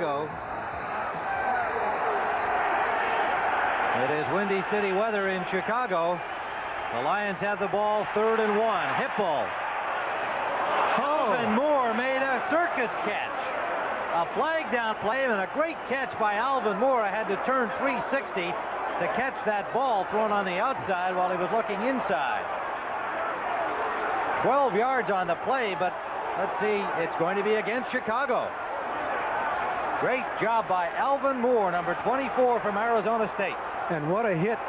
Chicago. It is Windy City weather in Chicago. The Lions have the ball, 3rd and 1. Hip ball. Alvin Moore made a circus catch. A flag down play and a great catch by Alvin Moore. I had to turn 360 to catch that ball thrown on the outside while he was looking inside. 12 yards on the play, but let's see, it's going to be against Chicago. Great job by Alvin Moore, number 24 from Arizona State. And what a hit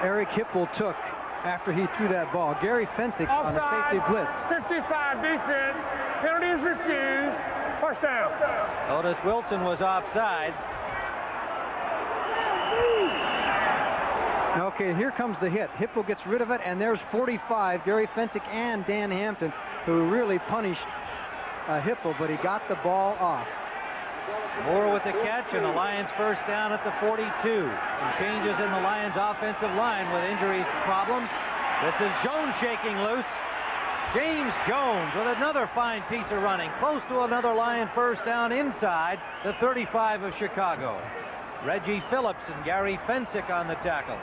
Eric Hipple took after he threw that ball. Gary Fensick on a safety blitz. 55 defense. Penalty is refused. First down. Otis Wilson was offside. Okay, here comes the hit. Hipple gets rid of it, and there's 45. Gary Fensick and Dan Hampton, who really punished Hipple, but he got the ball off. Moore with the catch, and the Lions first down at the 42. Some changes in the Lions offensive line with injuries problems. This is Jones shaking loose. James Jones with another fine piece of running, close to another Lion first down inside the 35 of Chicago. Reggie Phillips and Gary Fensick on the tackle.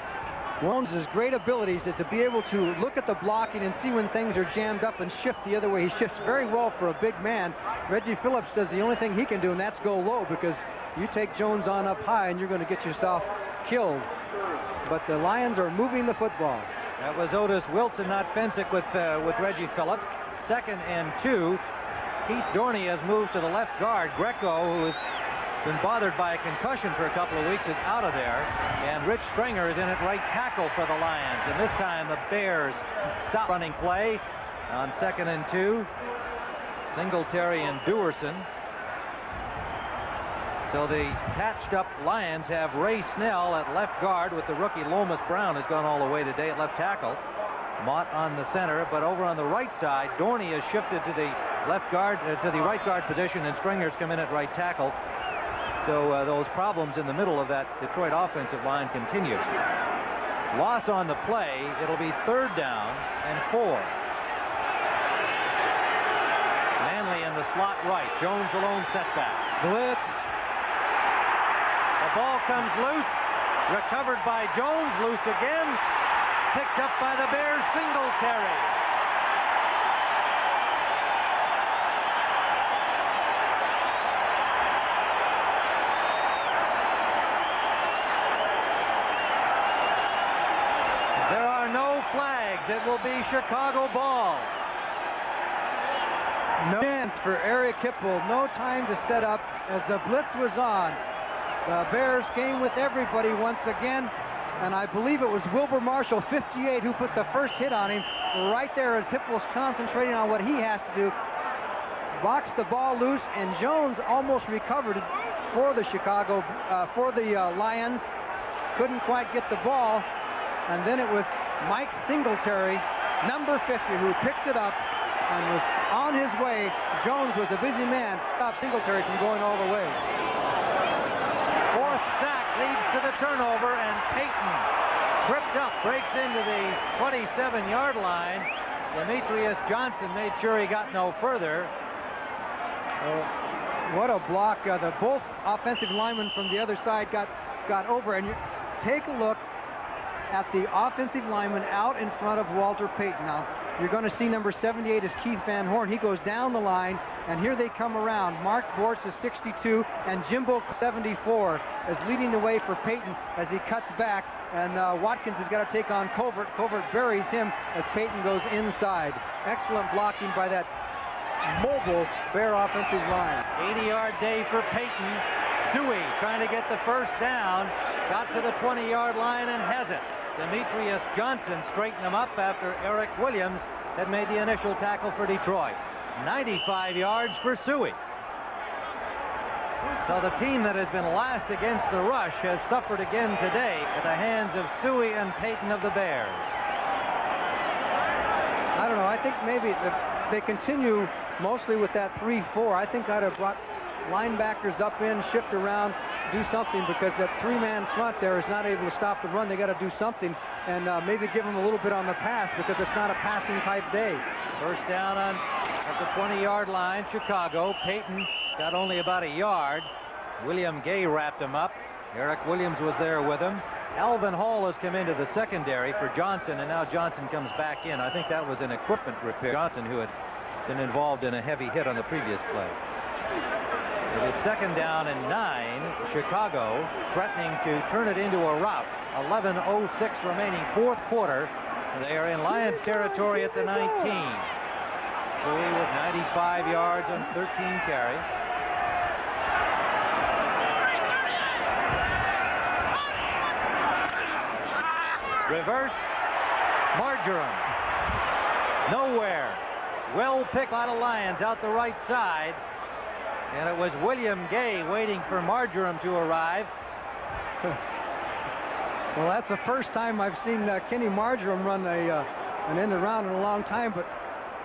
Jones's great abilities is to be able to look at the blocking and see when things are jammed up and shift the other way. He shifts very well for a big man. Reggie Phillips does the only thing he can do, and that's go low, because you take Jones on up high and you're going to get yourself killed. But the Lions are moving the football. That was Otis Wilson, not Fensick, with Reggie Phillips. 2nd and 2. Pete Dorney has moved to the left guard. Greco, who has been bothered by a concussion for a couple of weeks, is out of there. And Rich Stringer is in at right tackle for the Lions. And this time the Bears stop running play on 2nd and 2. Singletary and Dewerson. So the patched-up Lions have Ray Snell at left guard, with the rookie Lomas Brown has gone all the way today at left tackle. Mott on the center, but over on the right side, Dorney has shifted to the left guard, to the right guard position, and Stringer's come in at right tackle. So those problems in the middle of that Detroit offensive line continue. Loss on the play. It'll be 3rd down and 4. Manley in the slot right. Jones alone setback. Blitz. The ball comes loose. Recovered by Jones. Loose again. Picked up by the Bears. Singletary. There are no flags. It will be Chicago ball. No chance for Eric Hipple. No time to set up as the blitz was on. The Bears came with everybody once again, and I believe it was Wilbur Marshall, 58, who put the first hit on him. Right there as Hipple's concentrating on what he has to do. Boxed the ball loose, and Jones almost recovered it for the Lions. Couldn't quite get the ball, and then it was Mike Singletary, number 50, who picked it up and was on his way. Jones was a busy man. Stopped Singletary from going all the way. 4th sack leads to the turnover, and Payton tripped up, breaks into the 27-yard line. Demetrius Johnson made sure he got no further. What a block. Both offensive linemen from the other side got over, and you take a look at the offensive lineman out in front of Walter Payton. Now, you're going to see number 78 is Keith Van Horn. He goes down the line, and here they come around. Mark Bortz is 62, and Jimbo 74 is leading the way for Payton as he cuts back, and Watkins has got to take on Covert. Covert buries him as Payton goes inside. Excellent blocking by that mobile Bear offensive line. 80-yard day for Payton. Suhey trying to get the first down. Got to the 20-yard line and has it. Demetrius Johnson straightened him up after Eric Williams had made the initial tackle for Detroit. 95 yards for Suhey. So the team that has been last against the rush has suffered again today at the hands of Suhey and Payton of the Bears. I don't know. I think maybe if they continue mostly with that 3-4, I think I'd have brought linebackers up in, shift around, do something, because that 3-man front there is not able to stop the run. They got to do something, and maybe give them a little bit on the pass, because it's not a passing type day. First down at the 20-yard line, Chicago. Payton got only about a yard. William Gay wrapped him up. Eric Williams was there with him. Alvin Hall has come into the secondary for Johnson, and now Johnson comes back in. I think that was an equipment repair. Johnson, who had been involved in a heavy hit on the previous play. It is 2nd down and 9. Chicago threatening to turn it into a rout. 11:06 remaining, 4th quarter. They are in Lions territory at the 19. Suhey with 95 yards and 13 carries. Reverse. Marjoram. Nowhere. Well picked by the Lions out the right side. And it was William Gay waiting for Marjoram to arrive. Well, that's the first time I've seen Kenny Marjoram run an end around in a long time. But,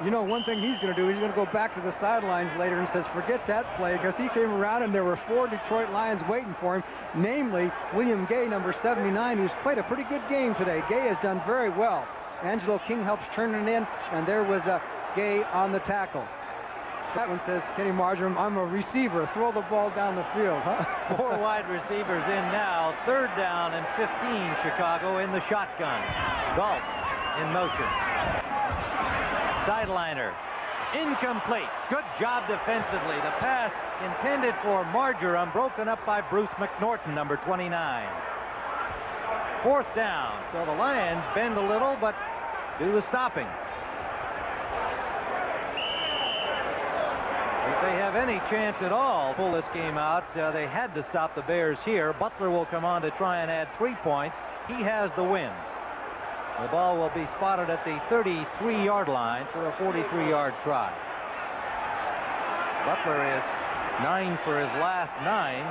you know, one thing he's going to do, he's going to go back to the sidelines later and says, forget that play, because he came around and there were 4 Detroit Lions waiting for him, namely William Gay, number 79, who's played a pretty good game today. Gay has done very well. Angelo King helps turn it in, and there was Gay on the tackle. That one says, Kenny Marjoram, I'm a receiver. Throw the ball down the field. 4 wide receivers in now. 3rd down and 15, Chicago in the shotgun. Galt in motion. Sideliner. Incomplete. Good job defensively. The pass intended for Marjoram, broken up by Bruce McNorton, number 29. 4th down. So the Lions bend a little, but do the stopping. If they have any chance at all to pull this game out, they had to stop the Bears here. Butler will come on to try and add 3 points. He has the win. The ball will be spotted at the 33-yard line for a 43-yard try. Butler is 9 for his last 9.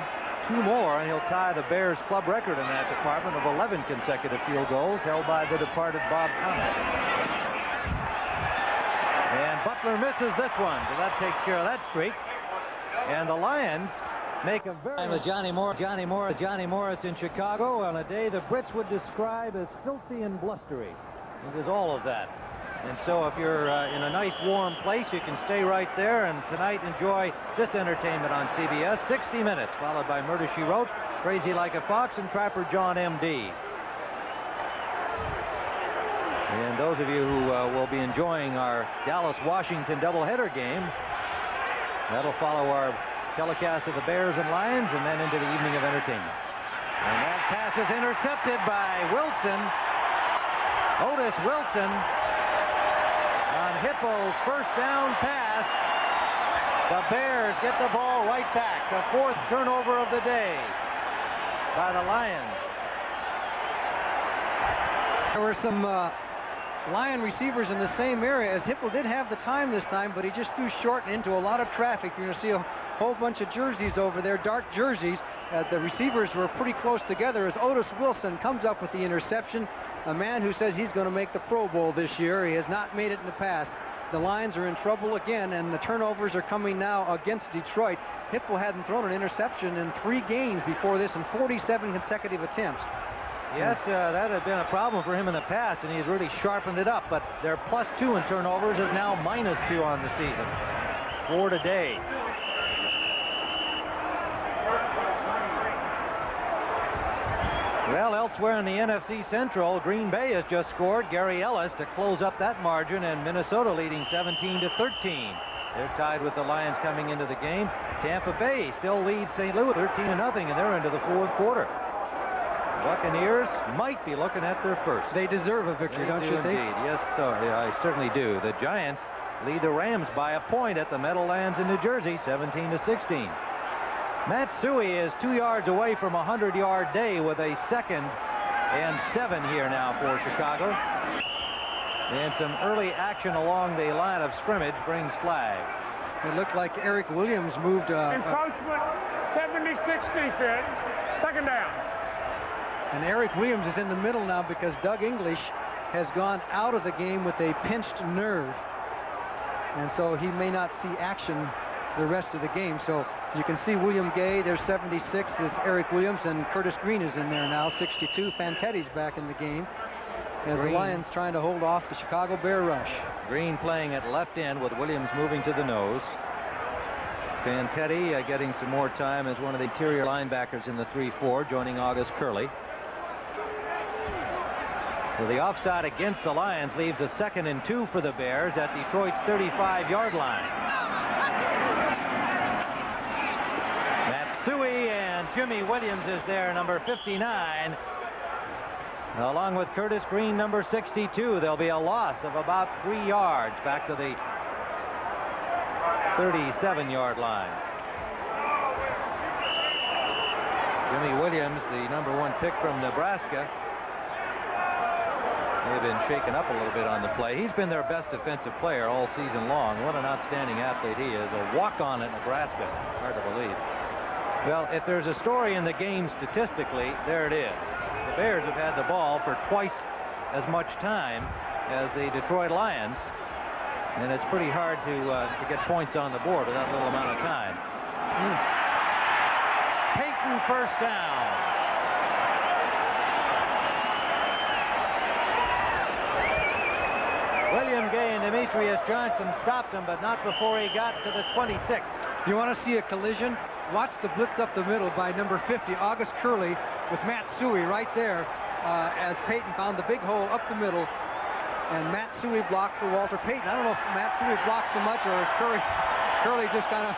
2 more, and he'll tie the Bears club record in that department of 11 consecutive field goals held by the departed Bob Connell. And Butler misses this one, so that takes care of that streak. And the Lions make a very... With Johnny Morris in Chicago on a day the Brits would describe as filthy and blustery. It is all of that. And so if you're in a nice warm place, you can stay right there, and tonight enjoy this entertainment on CBS. 60 Minutes, followed by Murder, She Wrote, Crazy Like a Fox, and Trapper John M.D. And those of you who will be enjoying our Dallas-Washington doubleheader game, that'll follow our telecast of the Bears and Lions, and then into the evening of entertainment. And that pass is intercepted by Wilson. Otis Wilson on Hippel's 1st down pass. The Bears get the ball right back. The 4th turnover of the day by the Lions. There were some Lion receivers in the same area, as Hippel did have the time this time, but he just threw short and into a lot of traffic. You're going to see a whole bunch of jerseys over there, dark jerseys. The receivers were pretty close together as Otis Wilson comes up with the interception. A man who says he's going to make the Pro Bowl this year. He has not made it in the past. The Lions are in trouble again, and the turnovers are coming now against Detroit. Hippel hadn't thrown an interception in 3 games before this in 47 consecutive attempts. Yes, that had been a problem for him in the past, and he's really sharpened it up. But their +2 in turnovers is now -2 on the season. 4 today. Well, elsewhere in the NFC Central, Green Bay has just scored. Gary Ellis to close up that margin, and Minnesota leading 17-13. They're tied with the Lions coming into the game. Tampa Bay still leads St. Louis 13-0, and they're into the 4th quarter. Buccaneers might be looking at their first. They deserve a victory, don't you think? Indeed. Yes, so yeah, I certainly do. The Giants lead the Rams by a point at the Meadowlands in New Jersey, 17-16. Matt Suhey is 2 yards away from a 100-yard day with a 2nd and 7 here now for Chicago. And some early action along the line of scrimmage brings flags. It looked like Eric Williams moved. Encroachment, 76 defense, 2nd down. And Eric Williams is in the middle now because Doug English has gone out of the game with a pinched nerve. And so he may not see action the rest of the game. So you can see William Gay, there's 76, is Eric Williams, and Curtis Green is in there now, 62. Fanteti's back in the game as the Lions trying to hold off the Chicago Bear rush. Green playing at left end with Williams moving to the nose. Fantetti getting some more time as one of the interior linebackers in the 3-4, joining August Curley. So the offside against the Lions leaves a 2nd and 2 for the Bears at Detroit's 35-yard line. Matt Suhey and Jimmy Williams is there, number 59. Along with Curtis Green, number 62. There'll be a loss of about 3 yards back to the 37-yard line. Jimmy Williams, the number 1 pick from Nebraska, may have been shaken up a little bit on the play. He's been their best defensive player all season long. What an outstanding athlete he is. A walk-on at Nebraska. Hard to believe. Well, if there's a story in the game statistically, there it is. The Bears have had the ball for twice as much time as the Detroit Lions, and it's pretty hard to get points on the board with that little amount of time. Payton first down. William Gay and Demetrius Johnson stopped him, but not before he got to the 26. You want to see a collision? Watch the blitz up the middle by number 50, August Curley, with Matt Suhey right there as Payton found the big hole up the middle, and Matt Suhey blocked for Walter Payton. I don't know if Matt Suhey blocked so much or as Curley just kind of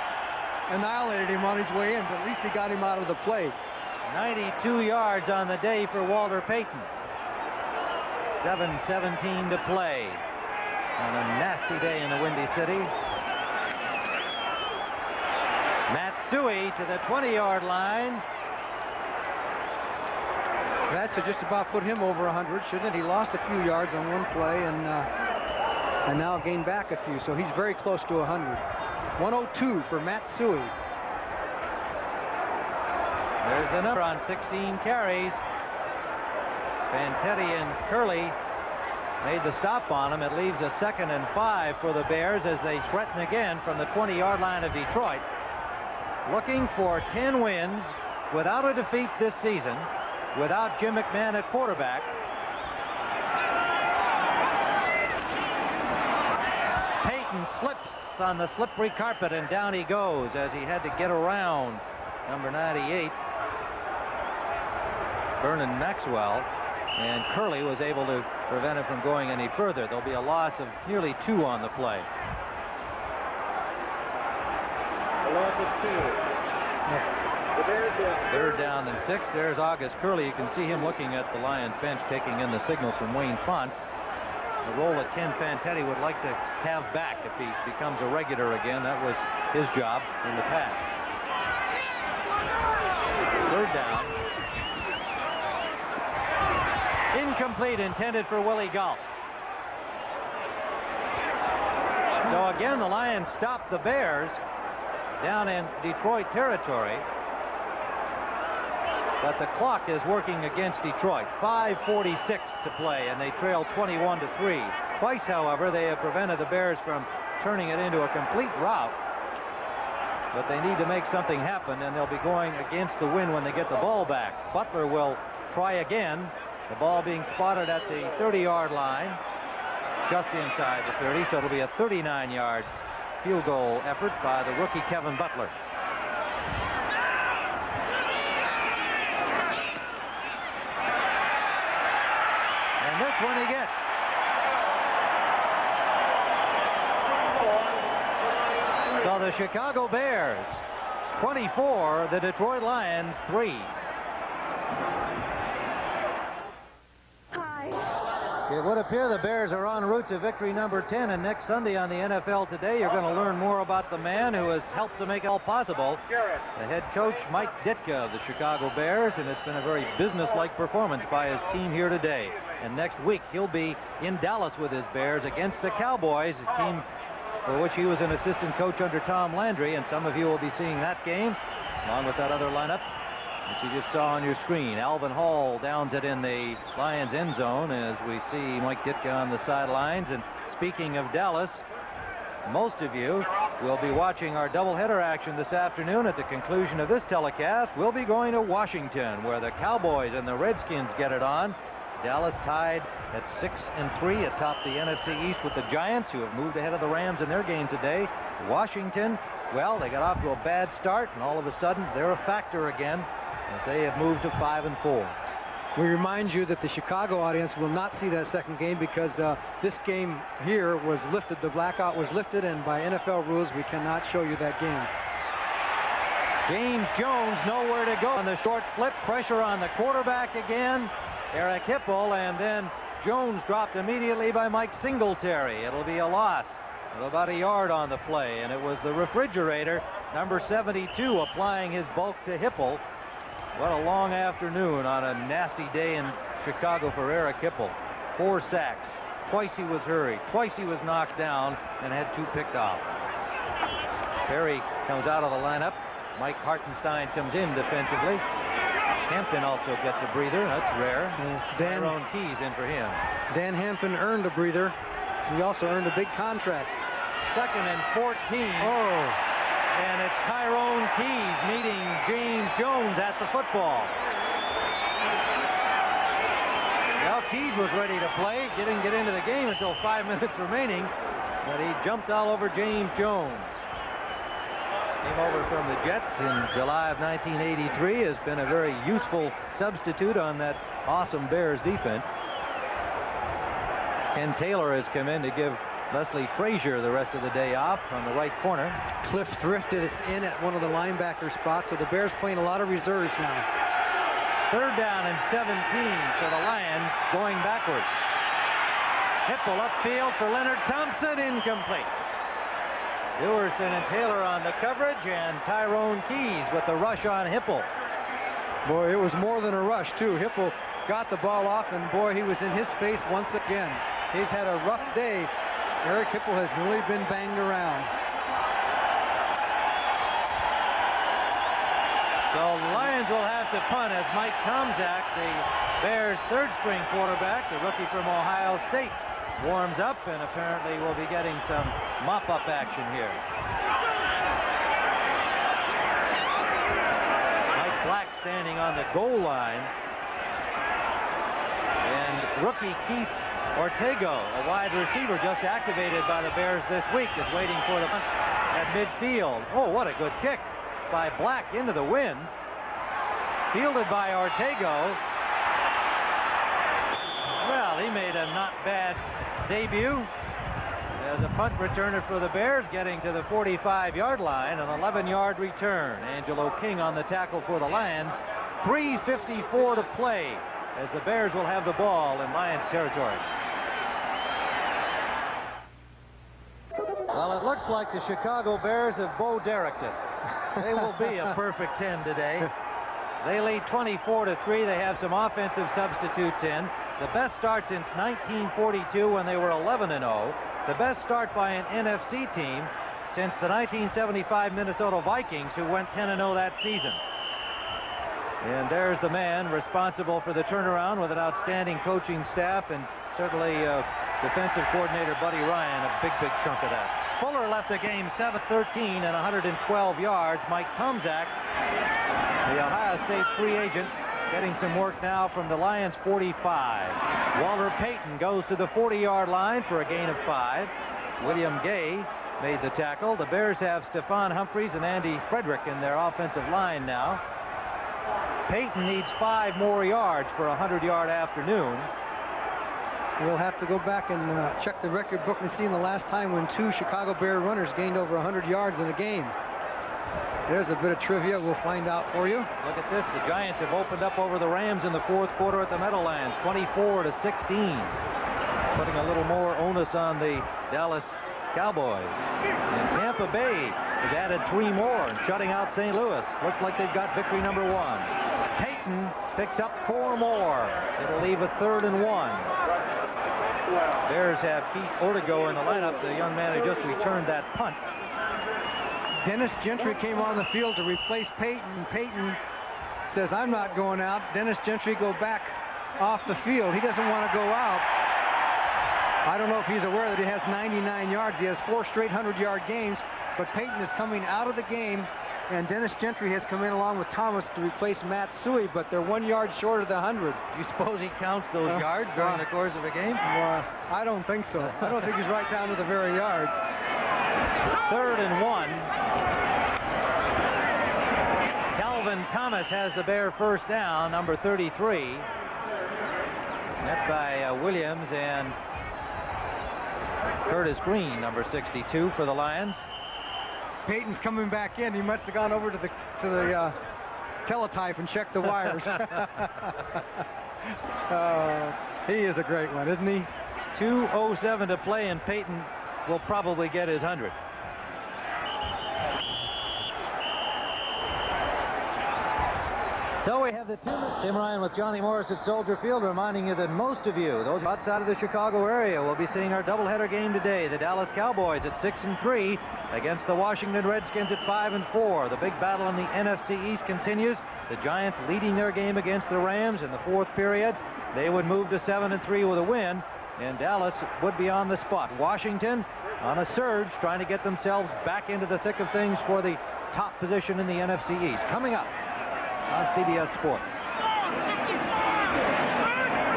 annihilated him on his way in, but at least he got him out of the play. 92 yards on the day for Walter Payton. 7:17 to play on a nasty day in the Windy City. Matt Suhey to the 20-yard line. That should just about put him over 100, shouldn't it? He lost a few yards on one play and now gained back a few, so he's very close to 100. 102 for Matt Suhey. There's the number on 16 carries. Fantetti and Curley made the stop on him. It leaves a 2nd and 5 for the Bears as they threaten again from the 20-yard line of Detroit. Looking for 10 wins without a defeat this season, without Jim McMahon at quarterback. Payton slips on the slippery carpet, and down he goes as he had to get around number 98, Vernon Maxwell, and Curley was able to prevent him from going any further. There'll be a loss of nearly 2 on the play. A loss of 2. Third down and 6. There's August Curley. You can see him looking at the Lions bench, taking in the signals from Wayne Fonts. The role that Ken Fantetti would like to have back if he becomes a regular again. That was his job in the past. Third down. Incomplete, intended for Willie Gault. So again, the Lions stop the Bears down in Detroit territory. But the clock is working against Detroit. 5:46 to play, and they trail 21-3. Twice, however, they have prevented the Bears from turning it into a complete rout. But they need to make something happen, and they'll be going against the wind when they get the ball back. Butler will try again. The ball being spotted at the 30-yard line, just inside the 30, so it'll be a 39-yard field goal effort by the rookie Kevin Butler. And this one he gets. So the Chicago Bears 24, the Detroit Lions 3. It would appear the Bears are en route to victory number 10, and next Sunday on the NFL Today, you're going to learn more about the man who has helped to make it all possible, the head coach Mike Ditka of the Chicago Bears, and it's been a very business-like performance by his team here today. And next week, he'll be in Dallas with his Bears against the Cowboys, a team for which he was an assistant coach under Tom Landry, and some of you will be seeing that game, along with that other lineup that you just saw on your screen. Alvin Hall downs it in the Lions end zone as we see Mike Ditka on the sidelines. And speaking of Dallas, most of you will be watching our doubleheader action this afternoon. At the conclusion of this telecast, we'll be going to Washington, where the Cowboys and the Redskins get it on. Dallas tied at 6-3 atop the NFC East with the Giants, who have moved ahead of the Rams in their game today. Washington Well, they got off to a bad start, and all of a sudden they're a factor again as they have moved to 5-4. We remind you that the Chicago audience will not see that second game because this game here was lifted. The blackout was lifted, and by NFL rules, we cannot show you that game. James Jones nowhere to go on the short flip. Pressure on the quarterback again. Eric Hipple, and then Jones dropped immediately by Mike Singletary. It'll be a loss of about a yard on the play, and it was the refrigerator, number 72, applying his bulk to Hipple. What a long afternoon on a nasty day in Chicago for Eric Hipple. 4 sacks. Twice he was hurried. Twice he was knocked down and had 2 picked off. Perry comes out of the lineup. Mike Hartenstein comes in defensively. Hampton also gets a breather. That's rare. Tyrone Keys in for him. Dan Hampton earned a breather. He also earned a big contract. 2nd and 14. Oh. And it's Tyrone Keys meeting James Jones at the football. Well, Keys was ready to play. Didn't get into the game until 5 minutes remaining, but he jumped all over James Jones. Came over from the Jets in July of 1983. Has been a very useful substitute on that awesome Bears defense. Ken Taylor has come in to give Leslie Frazier the rest of the day off on the right corner. Cliff Thrift is in at one of the linebacker spots, so the Bears playing a lot of reserves now. 3rd down and 17 for the Lions, going backwards. Hipple upfield for Leonard Thompson, incomplete. Ewerson and Taylor on the coverage, and Tyrone Keys with the rush on Hipple. Boy, it was more than a rush, too. Hipple got the ball off, and boy, he was in his face once again. He's had a rough day. Eric Hipple has really been banged around. So the Lions will have to punt as Mike Tomczak, the Bears' 3rd-string quarterback, the rookie from Ohio State, warms up, and apparently will be getting some mop-up action here. Mike Black standing on the goal line. And rookie Keith Ortego, a wide receiver just activated by the Bears this week, is waiting for the punt at midfield. Oh, what a good kick by Black into the wind. Fielded by Ortego. Well, he made a not bad debut as a punt returner for the Bears, getting to the 45-yard line. An 11-yard return. Angelo King on the tackle for the Lions. 3:54 to play as the Bears will have the ball in Lions territory. Well, it looks like the Chicago Bears have Bo Derricked it. They will be a perfect 10 today. They lead 24-3. They have some offensive substitutes in. The best start since 1942 when they were 11-0. The best start by an NFC team since the 1975 Minnesota Vikings, who went 10-0 that season. And there's the man responsible for the turnaround with an outstanding coaching staff, and certainly defensive coordinator Buddy Ryan, a big chunk of that. Fuller left the game 7-13 and 112 yards. Mike Tomczak, the Ohio State free agent, getting some work now from the Lions 45. Walter Payton goes to the 40-yard line for a gain of 5. William Gay made the tackle. The Bears have Stephon Humphreys and Andy Frederick in their offensive line now. Payton needs 5 more yards for a 100-yard afternoon. We'll have to go back and check the record book and see the last time when 2 Chicago Bear runners gained over 100 yards in a game. There's a bit of trivia we'll find out for you. Look at this. The Giants have opened up over the Rams in the 4th quarter at the Meadowlands, 24-16. Putting a little more onus on the Dallas Cowboys. And Tampa Bay has added 3 more and shutting out St. Louis. Looks like they've got victory number 1. Payton picks up 4 more. It'll leave a 3rd and 1. Bears have Pete Ortego in the lineup, the young man who just returned that punt. Dennis Gentry came on the field to replace Payton. Payton says, I'm not going out. Dennis Gentry go back off the field. He doesn't want to go out. I don't know if he's aware that he has 99 yards. He has 4 straight 100-yard games, but Payton is coming out of the game, and Dennis Gentry has come in along with Thomas to replace Matt Suhey, but they're 1 yard short of the 100. Do you suppose he counts those yards during the course of a game? Well, I don't think so. I don't think he's right down to the very yard. 3rd and 1. Thomas has the Bear first down, number 33. Met by Williams and Curtis Green, number 62 for the Lions. Payton's coming back in. He must have gone over to the teletype and checked the wires. He is a great one, isn't he? 2:07 to play, and Payton will probably get his 100. So we have the 2-minute. Tim Ryan with Johnny Morris at Soldier Field, reminding you that most of you, those outside of the Chicago area, will be seeing our doubleheader game today. The Dallas Cowboys at 6-3 against the Washington Redskins at 5-4. The big battle in the NFC East continues. The Giants leading their game against the Rams in the fourth period. They would move to 7-3 with a win, and Dallas would be on the spot. Washington on a surge, trying to get themselves back into the thick of things for the top position in the NFC East. Coming up on CBS Sports.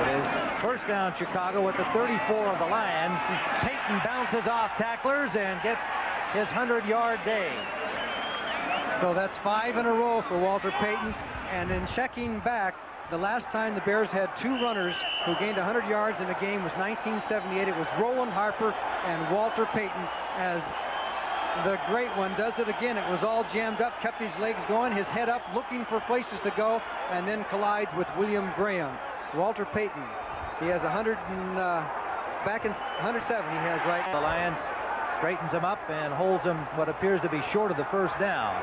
It is first down Chicago at the 34 of the Lions. Payton bounces off tacklers and gets his 100-yard day. So that's 5 in a row for Walter Payton. And in checking back, the last time the Bears had 2 runners who gained 100 yards in a game was 1978. It was Roland Harper and Walter Payton. As the great one does it again. It was all jammed up, kept his legs going, his head up, looking for places to go, and then collides with William Graham. Walter Payton, he has 100 and back in 107 he has right. The Lions straightens him up and holds him what appears to be short of the first down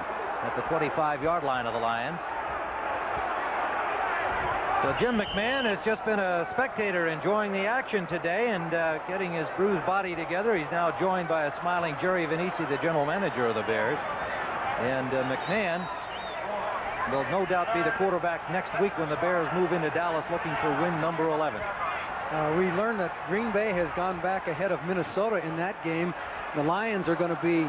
at the 25-yard line of the Lions. So Jim McMahon has just been a spectator enjoying the action today and getting his bruised body together. He's now joined by a smiling Jerry Venisi, the general manager of the Bears. And McMahon will no doubt be the quarterback next week when the Bears move into Dallas looking for win number 11. We learned that Green Bay has gone back ahead of Minnesota in that game. The Lions are going to be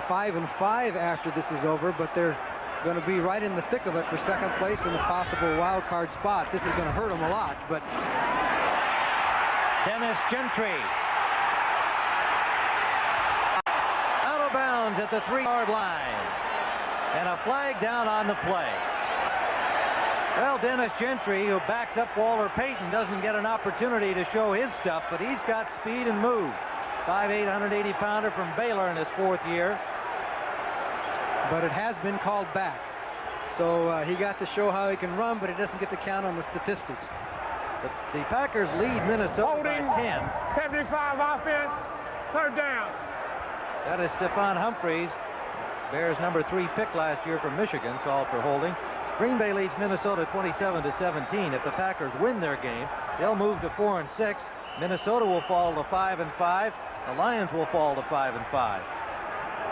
5-5 after this is over, but they're going to be right in the thick of it for second place in a possible wild card spot. This is going to hurt them a lot, but Dennis Gentry out of bounds at the 3-yard line, and a flag down on the play. Well, Dennis Gentry, who backs up Walter Payton, doesn't get an opportunity to show his stuff, but he's got speed and moves. 5'8", 180-pounder from Baylor in his 4th year. But it has been called back. So he got to show how he can run, but he doesn't get to count on the statistics. The Packers lead Minnesota Holding, by 10. 75 offense, 3rd down. That is Stephon Humphreys, Bears number 3 pick last year from Michigan, called for holding. Green Bay leads Minnesota 27-17. If the Packers win their game, they'll move to 4-6. Minnesota will fall to 5-5. The Lions will fall to 5-5.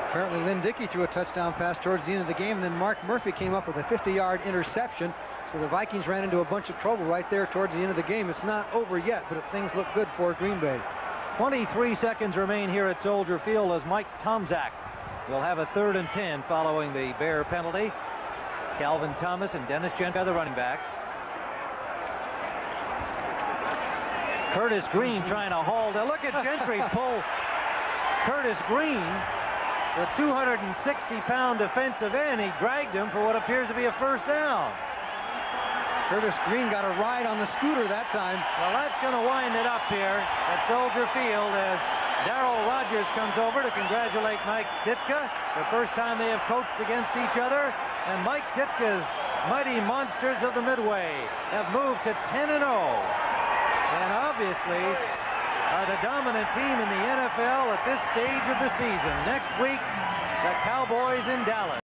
Apparently Lynn Dickey threw a touchdown pass towards the end of the game, and then Mark Murphy came up with a 50-yard interception. So the Vikings ran into a bunch of trouble right there towards the end of the game. It's not over yet, but things look good for Green Bay. 23 seconds remain here at Soldier Field as Mike Tomczak will have a 3rd and 10 following the Bear penalty. Calvin Thomas and Dennis Gentry, the running backs. Curtis Green trying to haul. Look at Gentry pull Curtis Green, the 260-pound defensive end. He dragged him for what appears to be a first down. Curtis Green got a ride on the scooter that time. Well, that's going to wind it up here at Soldier Field as Darryl Rogers comes over to congratulate Mike Ditka. The first time they have coached against each other. And Mike Ditka's mighty Monsters of the Midway have moved to 10-0. And obviously are the dominant team in the NFL at this stage of the season. Next week, the Cowboys in Dallas.